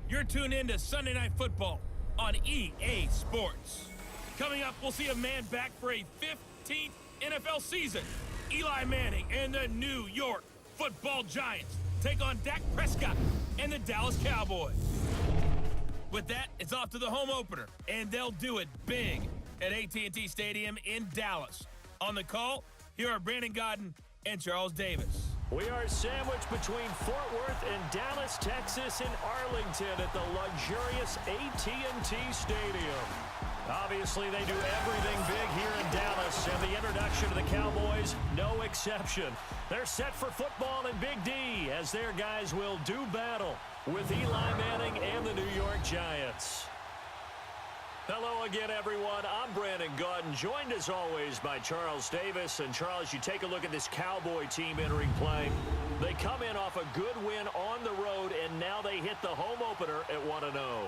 You're tuned in to Sunday Night Football on EA Sports. Coming up, we'll see a man back for a 15th NFL season. Eli Manning and the New York Football Giants take on Dak Prescott and the Dallas Cowboys. With that, it's off to the home opener, and they'll do it big at AT&T Stadium in Dallas. On the call, here are Brandon Godden and Charles Davis. We are sandwiched between Fort Worth and Dallas, Texas, and Arlington at the luxurious AT&T Stadium. Obviously, they do everything big here in Dallas, and the introduction to the Cowboys, no exception. They're set for football in Big D, as their guys will do battle with Eli Manning and the New York Giants. Hello again, everyone. I'm Brandon Godden, joined as always by Charles Davis. And Charles, you take a look at this Cowboy team entering play. They come in off a good win on the road, and now they hit the home opener at 1-0.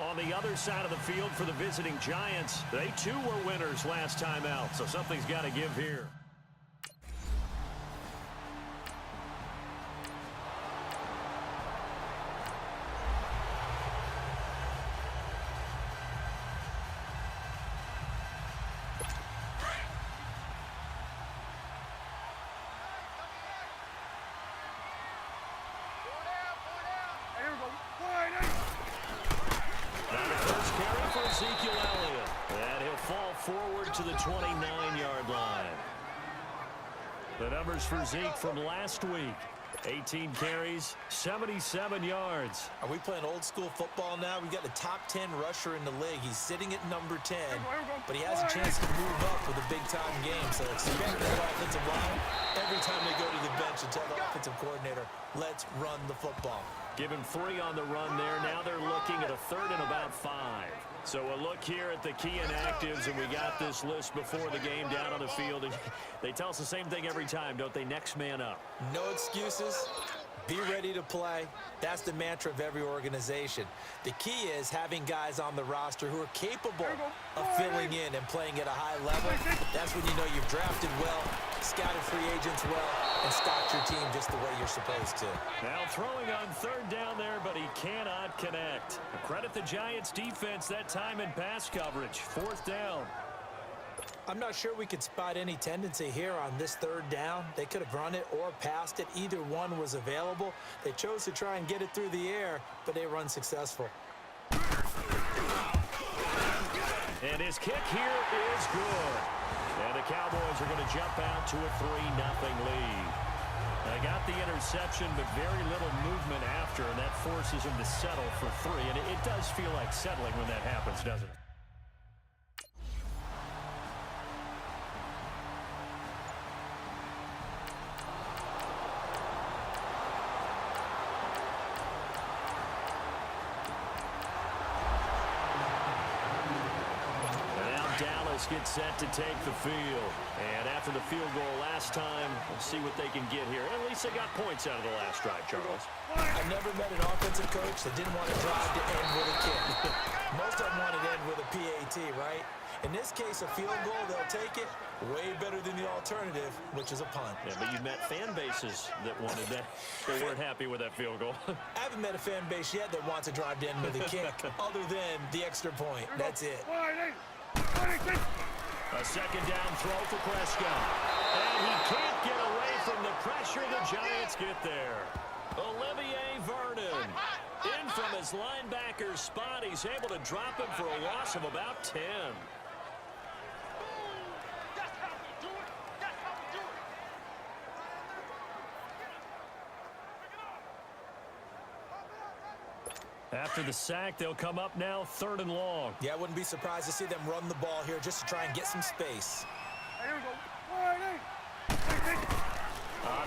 On the other side of the field for the visiting Giants, they too were winners last time out, so something's got to give here. Forward to the 29-yard line. The numbers for Zeke from last week. 18 carries, 77 yards. Are we playing old school football now? We've got the top 10 rusher in the league. He's sitting at number 10, but he has a chance to move up with a big-time game. So expect the offensive line every time they go to the bench and tell the offensive coordinator, let's run the football. Given 3 on the run there. Now they're looking at a 3rd and about 5. So a look here at the key inactives, and we got this list before the game down on the field. And they tell us the same thing every time, don't they? Next man up. No excuses. Be ready to play. That's the mantra of every organization. The key is having guys on the roster who are capable of filling in and playing at a high level. That's when you know you've drafted well, scouted free agents well, and stocked your team just the way you're supposed to. Now throwing on 3rd down there, but he cannot connect. Credit the Giants defense that time in pass coverage. 4th down. I'm not sure we could spot any tendency here on this 3rd down. They could have run it or passed it. Either one was available. They chose to try and get it through the air, but they were unsuccessful. And his kick here is good. And the Cowboys are going to jump out to a 3-0 lead. They got the interception, but very little movement after, and that forces him to settle for 3. And it does feel like settling when that happens, doesn't it? Gets set to take the field. And after the field goal last time, we'll see what they can get here. At least they got points out of the last drive, Charles. I've never met an offensive coach that didn't want to drive to end with a kick. Most of them want to end with a PAT, right? In this case, a field goal, they'll take it. Way better than the alternative, which is a punt. Yeah, but you met fan bases that wanted that. They weren't happy with that field goal. I haven't met a fan base yet that wants to drive to end with a kick, other than the extra point. That's it. A 2nd down throw for Prescott. And he can't get away from the pressure. The Giants get there. Olivier Vernon. In from his linebacker spot. He's able to drop him for a loss of about 10. After the sack, they'll come up now 3rd and long. Yeah, I wouldn't be surprised to see them run the ball here just to try and get some space.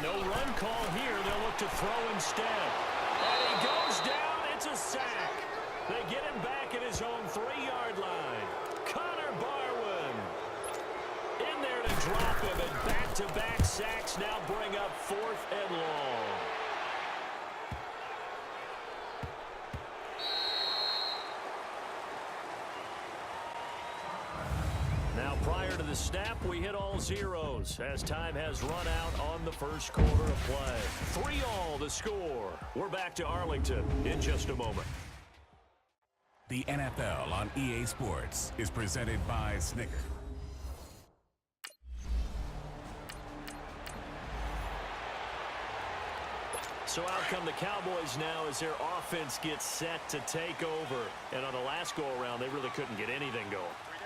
No run call here. They'll look to throw instead. And he goes down. It's a sack. They get him back at his own 3-yard line. Connor Barwin in there to drop him. And back-to-back sacks now bring up 4th and long. Now, prior to the snap, we hit all zeros as time has run out on the first quarter of play. 3-3 the score. We're back to Arlington in just a moment. The NFL on EA Sports is presented by Snicker. So out come the Cowboys now as their offense gets set to take over. And on the last go-around, they really couldn't get anything going.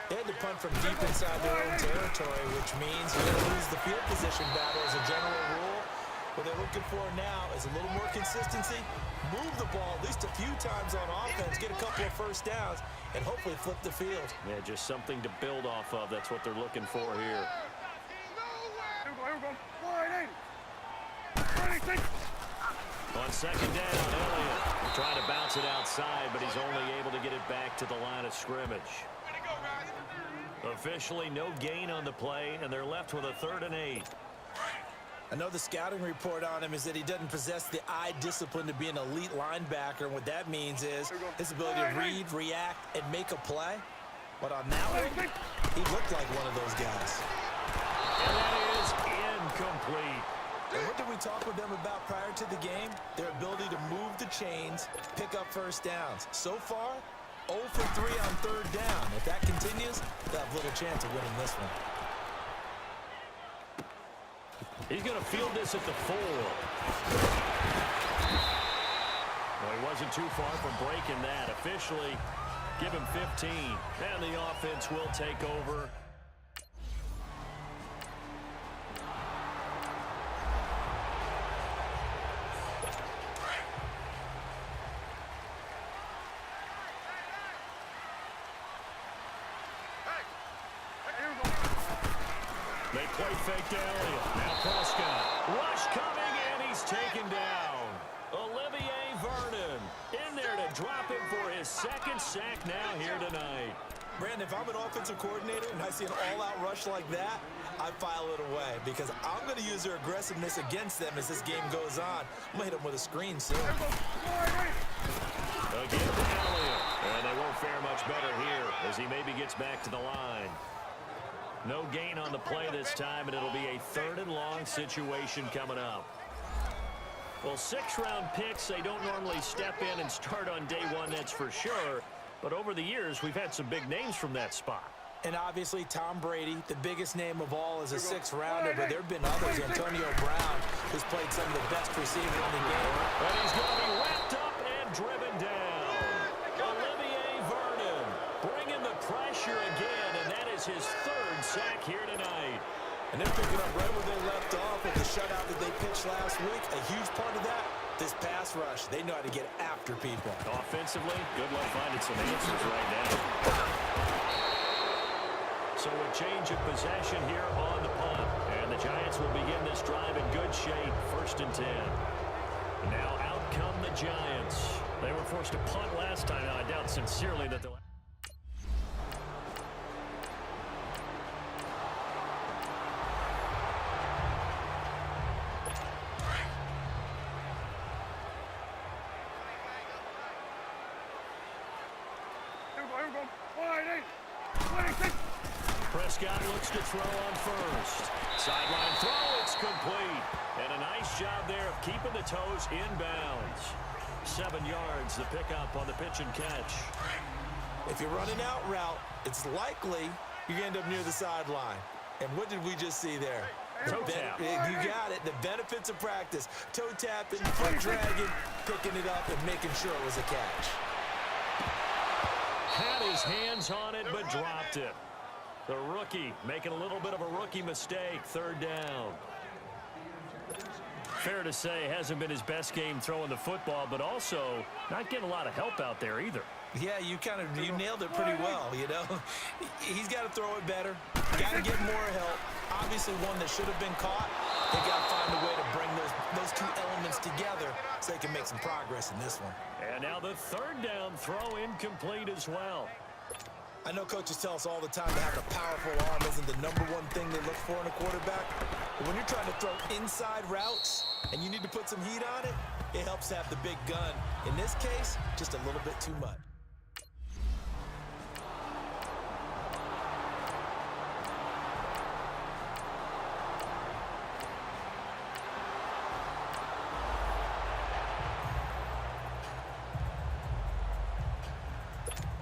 They had to punt from deep inside their own territory, which means you're going to lose the field position battle as a general rule. What they're looking for now is a little more consistency, move the ball at least a few times on offense, get a couple of first downs, and hopefully flip the field. Yeah, just something to build off of. That's what they're looking for here. On second down, Elliott trying to bounce it outside, but he's only able to get it back to the line of scrimmage. Officially no gain on the play, and they're left with a 3rd and 8. I know the scouting report on him is that he doesn't possess the eye discipline to be an elite linebacker, and what that means is his ability to read, react, and make a play. But on that one, he looked like one of those guys. And that is incomplete. And what did we talk with them about prior to the game? Their ability to move the chains, pick up first downs. So far, 0 for 3 on 3rd down. If that continues, they'll have little chance of winning this one. He's going to field this at the 4. Well, he wasn't too far from breaking that. Officially, give him 15. And the offense will take over. They play fake to Elliott. Now Prescott. Rush coming, and he's taken down. Olivier Vernon in there to drop him for his 2nd sack now here tonight. Brandon, if I'm an offensive coordinator and I see an all-out rush like that, I file it away because I'm going to use their aggressiveness against them as this game goes on. I'm going to hit them with a screen soon. Again to Elliott. And they won't fare much better here as he maybe gets back to the line. No gain on the play this time, and it'll be a 3rd and long situation coming up. Well, 6th-round picks, they don't normally step in and start on day 1, that's for sure. But over the years, we've had some big names from that spot. And obviously, Tom Brady, the biggest name of all, is a 6th-rounder, but there have been others. Antonio Brown, who's played some of the best receiver in the game. And he's going to be wrapped up and driven down. Olivier Vernon bringing the pressure again, and that is his 3rd sack here tonight. And they're picking up right where they left off with the shutout that they pitched last week. A huge part of that, this pass rush. They know how to get after people. Offensively, good luck finding some answers right now. So a change of possession here on the punt. And the Giants will begin this drive in good shape, 1st and 10. Now out come the Giants. They were forced to punt last time. Now, I doubt sincerely that they'll... Prescott looks to throw on 1st. Sideline throw, it's complete. And a nice job there of keeping the toes inbounds. 7 yards, the pickup on the pitch and catch. If you're running out route, it's likely you're going to end up near the sideline. And what did we just see there? Toe tap. You got it. The benefits of practice. Toe tapping, foot dragging, picking it up, and making sure it was a catch. Had his hands on it, but dropped it. The rookie making a little bit of a rookie mistake, 3rd down. Fair to say, hasn't been his best game throwing the football, but also not getting a lot of help out there either. Yeah, you nailed it pretty well, you know. He's got to throw it better. Got to get more help. Obviously one that should have been caught. They got to find a way to bring those 2 elements together so they can make some progress in this one. And now the 3rd down throw incomplete as well. I know coaches tell us all the time that having a powerful arm isn't the #1 thing they look for in a quarterback. But when you're trying to throw inside routes and you need to put some heat on it, it helps to have the big gun. In this case, just a little bit too much.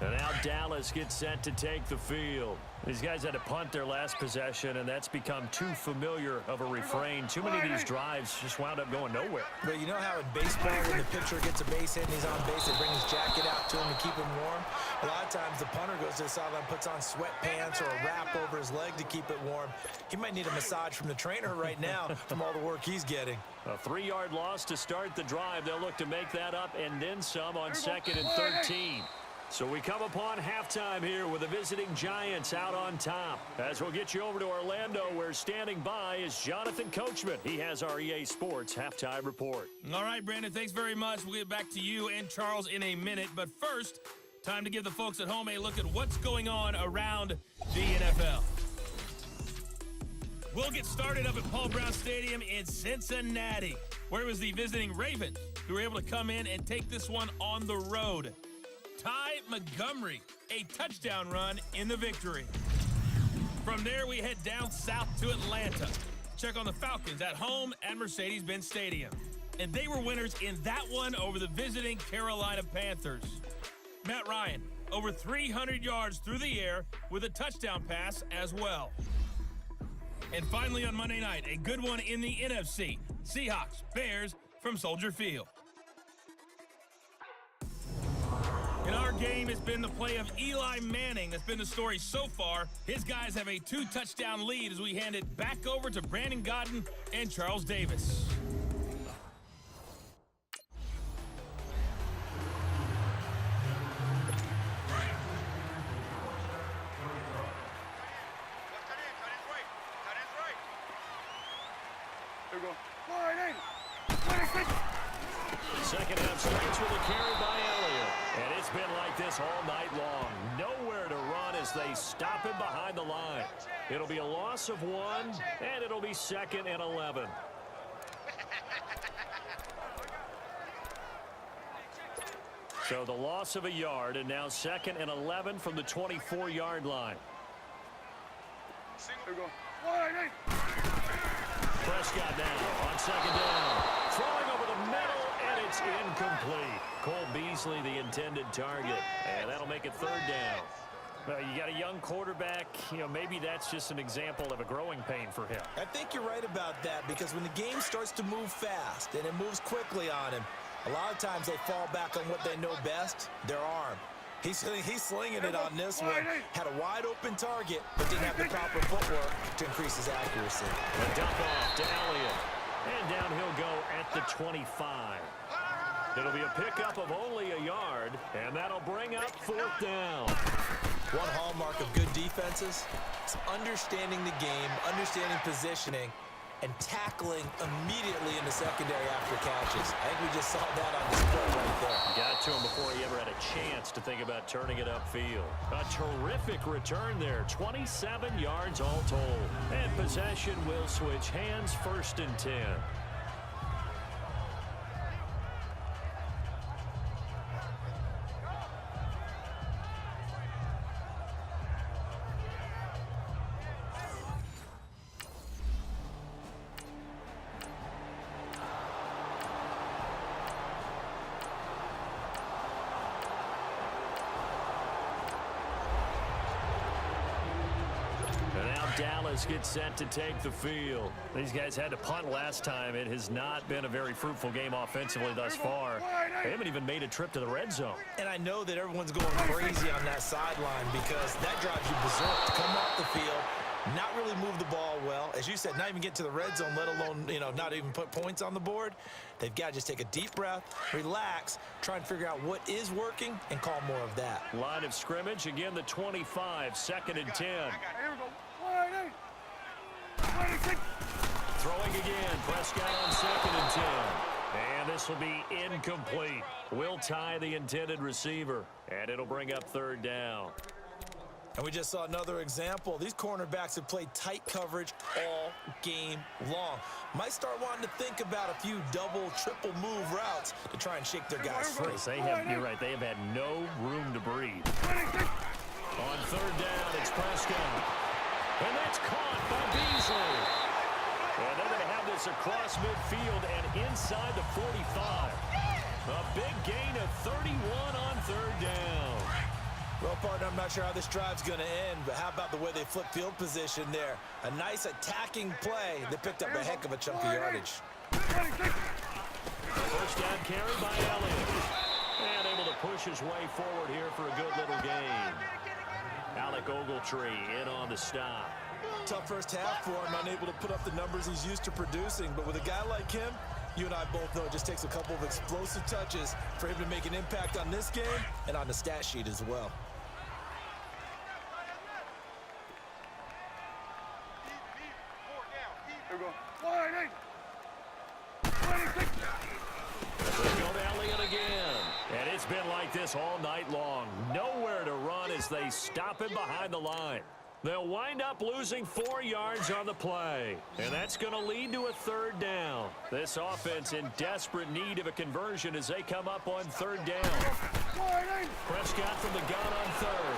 And now Dallas gets set to take the field. These guys had to punt their last possession, and that's become too familiar of a refrain. Too many of these drives just wound up going nowhere. But you know how in baseball, when the pitcher gets a base hit and he's on base, they bring his jacket out to him to keep him warm? A lot of times the punter goes to the sideline, puts on sweatpants or a wrap over his leg to keep it warm. He might need a massage from the trainer right now from all the work he's getting. A 3-yard loss to start the drive. They'll look to make that up and then some on 2nd and 13. So we come upon halftime here with the visiting Giants out on top. As we'll get you over to Orlando, where standing by is Jonathan Coachman. He has our EA Sports halftime report. All right, Brandon, thanks very much. We'll get back to you and Charles in a minute. But first, time to give the folks at home a look at what's going on around the NFL. We'll get started up at Paul Brown Stadium in Cincinnati, where it was the visiting Ravens who were able to come in and take this one on the road. Ty Montgomery, a touchdown run in the victory. From there, we head down south to Atlanta. Check on the Falcons at home at Mercedes-Benz Stadium. And they were winners in that one over the visiting Carolina Panthers. Matt Ryan, over 300 yards through the air with a touchdown pass as well. And finally on Monday night, a good one in the NFC. Seahawks, Bears from Soldier Field. In our game, it's been the play of Eli Manning that's been the story so far. His guys have a 2-touchdown lead as we hand it back over to Brandon Godden and Charles Davis. Second half starts with a carry by Elliott. And it's been like this all night long. Nowhere to run as they stop him behind the line. It'll be a loss of 1, and it'll be 2nd and 11. So the loss of a yard, and now 2nd and 11 from the 24-yard line. Prescott now on 2nd down. Throwing over the middle, and it's incomplete. Cole Beasley, the intended target, and that'll make it 3rd down. Well, you got a young quarterback. You know, maybe that's just an example of a growing pain for him. I think you're right about that, because when the game starts to move fast and it moves quickly on him, a lot of times they fall back on what they know best, their arm. He's slinging it on this one. Had a wide-open target, but didn't have the proper footwork to increase his accuracy. A dump off to Elliott. And down he'll go at the 25. It'll be a pickup of only a yard, and that'll bring up 4th down. One hallmark of good defenses is understanding the game, understanding positioning, and tackling immediately in the secondary after catches. I think we just saw that on display right there. Got to him before he ever had a chance to think about turning it upfield. A terrific return there, 27 yards all told. And possession will switch hands, 1st and 10. Dallas gets set to take the field. These guys had to punt last time. It has not been a very fruitful game offensively thus far. They haven't even made a trip to the red zone. And I know that everyone's going crazy on that sideline, because that drives you berserk to come off the field, not really move the ball well. As you said, not even get to the red zone, let alone, not even put points on the board. They've got to just take a deep breath, relax, try and figure out what is working, and call more of that. Line of scrimmage, again, the 25, 2nd and 10. Throwing again, Prescott on 2nd and 10. And this will be incomplete. Will tie the intended receiver, and it'll bring up 3rd down. And we just saw another example. These cornerbacks have played tight coverage all game long. Might start wanting to think about a few double, triple move routes to try and shake their guys free. You're right, they have had no room to breathe. On 3rd down, it's Prescott. And that's caught by Beasley. And they're going to have this across midfield and inside the 45. A big gain of 31 on 3rd down. Well, partner, I'm not sure how this drive's going to end, but how about the way they flip field position there? A nice attacking play that picked up a heck of a chunk of yardage. First down carry by Elliott. And able to push his way forward here for a good little gain. Alec Ogletree in on the stop. Tough first half for him, unable to put up the numbers he's used to producing. But with a guy like him, you and I both know it just takes a couple of explosive touches for him to make an impact on this game and on the stat sheet as well. Go to Elliott again. And it's been like this all night long. Nowhere to run as they stop him behind the line. They'll wind up losing 4 yards on the play. And that's going to lead to a third down. This offense in desperate need of a conversion as they come up on third down. Prescott from the gun on third.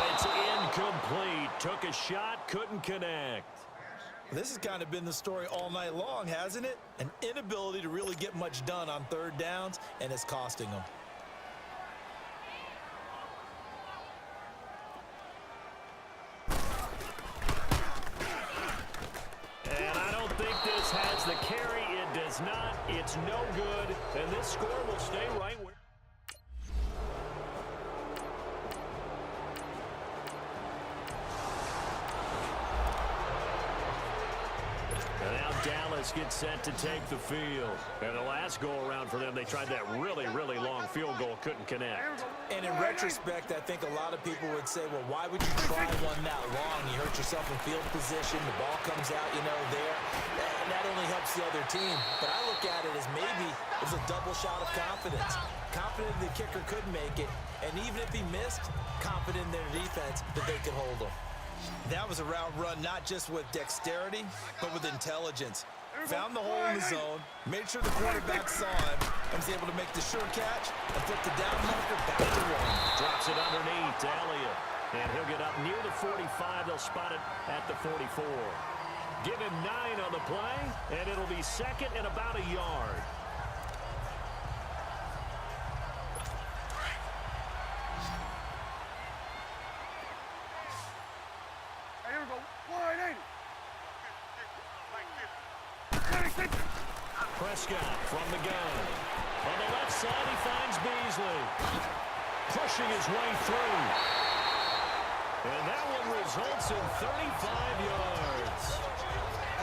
And it's incomplete. Took a shot, couldn't connect. This has kind of been the story all night long, hasn't it? An inability to really get much done on third downs, and it's costing them. And I don't think this has the carry. It does not. It's no good. And this score will stay right where. And now Dallas gets set to take the field. And the last go-around for them, they tried that really, really long field goal. Couldn't connect. And in retrospect, I think a lot of people would say, well, why would you try one that long? You hurt yourself in field position. The ball comes out, there. And that only helps the other team. But I look at it as maybe it was a double shot of confidence. Confident the kicker could make it. And even if he missed, confident in their defense that they could hold him. That was a route run not just with dexterity, but with intelligence. Found the hole in the zone, made sure the quarterback saw him, and was able to make the sure catch and flip the down marker back to one. Drops it underneath to Elliott. And he'll get up near the 45. They'll spot it at the 44. Give him 9 on the play, and it'll be second and about a yard. Prescott from the gun. On the left side, he finds Beasley. Pushing his way through. And that one results in 35 yards.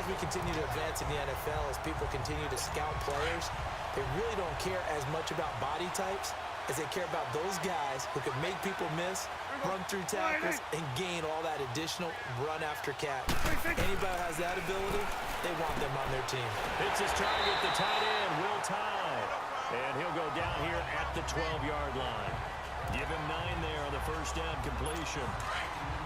As we continue to advance in the NFL, as people continue to scout players, they really don't care as much about body types as they care about those guys who can make people miss, run through tackles, and gain all that additional run after catch. Anybody who has that ability, they want them on their team. It's his target, the tight end, Will Tye. And he'll go down here at the 12-yard line. Give him 9 there on the first down completion.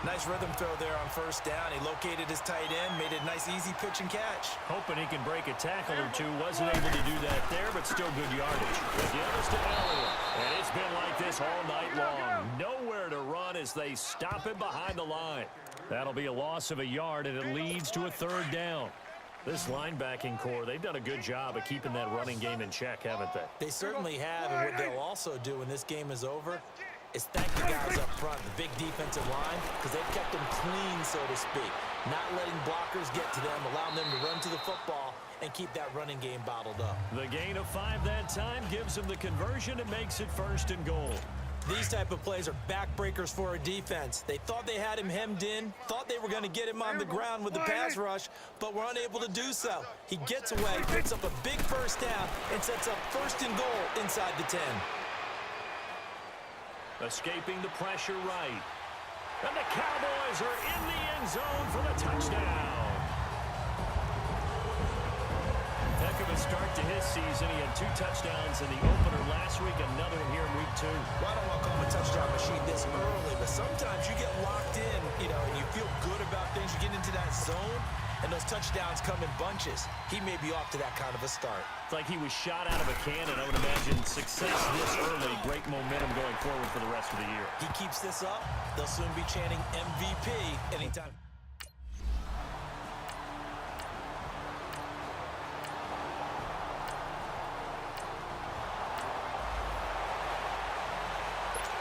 Nice rhythm throw there on first down. He located his tight end, made a nice easy pitch and catch. Hoping he can break a tackle or two. Wasn't able to do that there, but still good yardage. The give is to Elliott. And it's been like this all night long. Nowhere to run as they stop him behind the line. That'll be a loss of a yard, and it leads to a third down. This linebacking core, they've done a good job of keeping that running game in check, haven't they? They certainly have, and what they'll also do when this game is over is thank the guys up front, the big defensive line, because they've kept them clean, so to speak. Not letting blockers get to them, allowing them to run to the football and keep that running game bottled up. The gain of 5 that time gives them the conversion and makes it 1st and goal. These type of plays are backbreakers for a defense. They thought they had him hemmed in, thought they were going to get him on the ground with the pass rush, but were unable to do so. He gets away, picks up a big first down, and sets up 1st and goal inside the 10. Escaping the pressure right. And the Cowboys are in the end zone for the touchdown. Heck of a start to his season. He had 2 touchdowns in the opener last week, another one here in week 2. Well, I don't want to call him a touchdown machine this early, but sometimes you get locked in, and you feel good about things. You get into that zone, and those touchdowns come in bunches. He may be off to that kind of a start. It's like he was shot out of a cannon. I would imagine success this early. Great momentum going forward for the rest of the year. He keeps this up, they'll soon be chanting MVP anytime.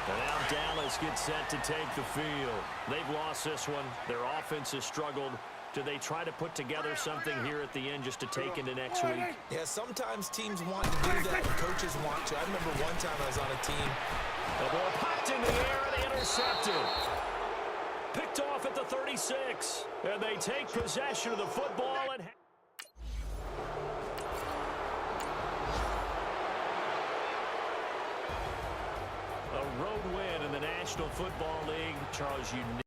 And now Dallas gets set to take the field. They've lost this one. Their offense has struggled. Do they try to put together something here at the end just to take into next week? Yeah, sometimes teams want to do that and coaches want to. I remember one time I was on a team. The ball popped in the air and intercepted. Picked off at the 36. And they take possession of the football. And a road win in the National Football League. Charles, you